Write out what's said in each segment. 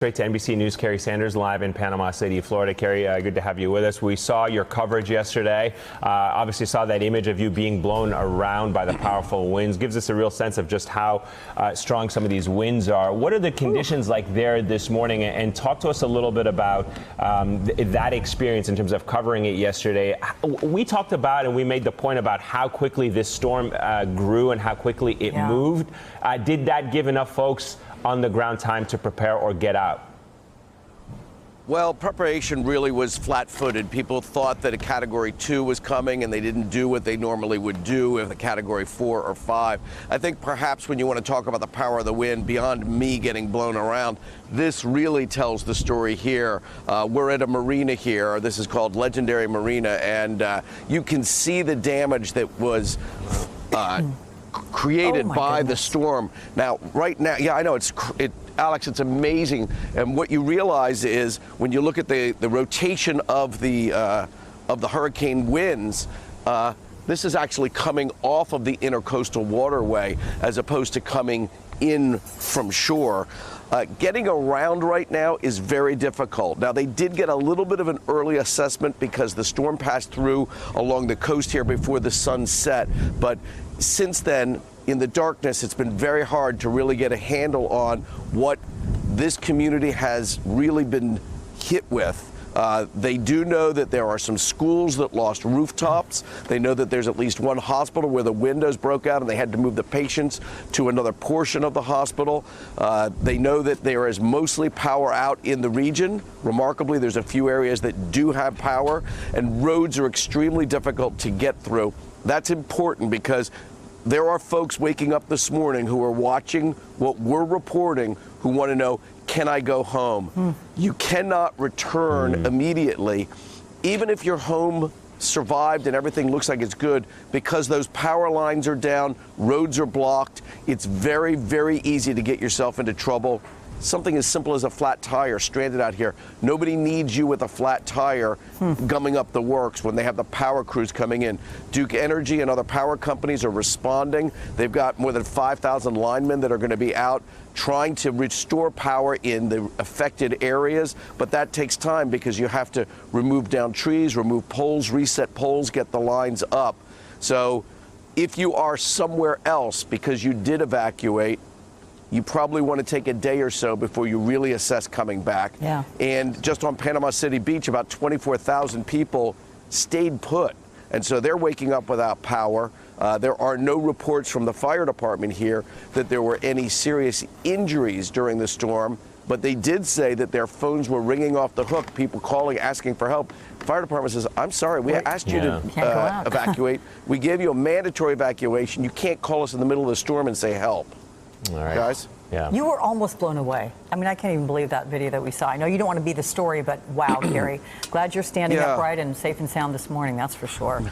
Straight to NBC News, Kerry Sanders live in Panama City, Florida. Kerry, good to have you with us. We saw your coverage yesterday. Obviously saw that image of you being blown around by the powerful winds. Gives us a real sense of just how strong some of these winds are. What are the conditions like there this morning? And talk to us a little bit about that experience in terms of covering it yesterday. We talked about and we made the point about how quickly this storm grew and how quickly it moved. Did that give enough folks on the ground time to prepare or get out? Well, preparation really was flat-footed. People thought that a Category 2 was coming, and they didn't do what they normally would do if a Category 4 or 5. I think perhaps when you want to talk about the power of the wind, beyond me getting blown around, this really tells the story here. We're at a marina here. This is called Legendary Marina, and you can see the damage that was created by the storm. Now, right now, yeah, I know Alex, it's amazing. And what you realize is when you look at the rotation of the hurricane winds, this is actually coming off of the intercoastal waterway as opposed to coming in from shore. Getting around right now is very difficult. Now, they did get a little bit of an early assessment because the storm passed through along the coast here before the sun set. But since then, in the darkness, it's been very hard to really get a handle on what this community has really been hit with. They do know that there are some schools that lost rooftops. They know that there's at least one hospital where the windows broke out and they had to move the patients to another portion of the hospital. They know that there is mostly power out in the region. Remarkably, there's a few areas that do have power, and roads are extremely difficult to get through. That's important because there are folks waking up this morning who are watching what we're reporting who want to know, can I go home? You cannot return immediately, even if your home survived and everything looks like it's good, because those power lines are down, roads are blocked. It's very, very easy to get yourself into trouble. Something as simple as a flat tire stranded out here. Nobody needs you with a flat tire gumming up the works when they have the power crews coming in. Duke Energy and other power companies are responding. They've got more than 5,000 linemen that are going to be out trying to restore power in the affected areas, but that takes time because you have to remove down trees, remove poles, reset poles, get the lines up. So if you are somewhere else because you did evacuate, you probably want to take a day or so before you really assess coming back. Yeah. And just on Panama City Beach, about 24,000 people stayed put. And so they're waking up without power. There are no reports from the fire department here that there were any serious injuries during the storm, but they did say that their phones were ringing off the hook, people calling, asking for help. The fire department says, I'm sorry, we asked you to evacuate. We gave you a mandatory evacuation. You can't call us in the middle of the storm and say help. All right. Guys? Yeah. You were almost blown away. I mean, I can't even believe that video that we saw. I know you don't want to be the story, but wow, Kerry. Glad you're standing upright and safe and sound this morning, that's for sure.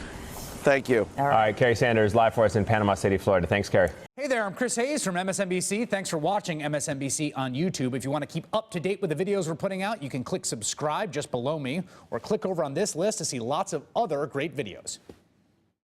Thank you. All right, Kerry Sanders, live for us in Panama City, Florida. Thanks, Kerry. Hey there, I'm Chris Hayes from MSNBC. Thanks for watching MSNBC on YouTube. If you want to keep up to date with the videos we're putting out, you can click subscribe just below me or click over on this list to see lots of other great videos.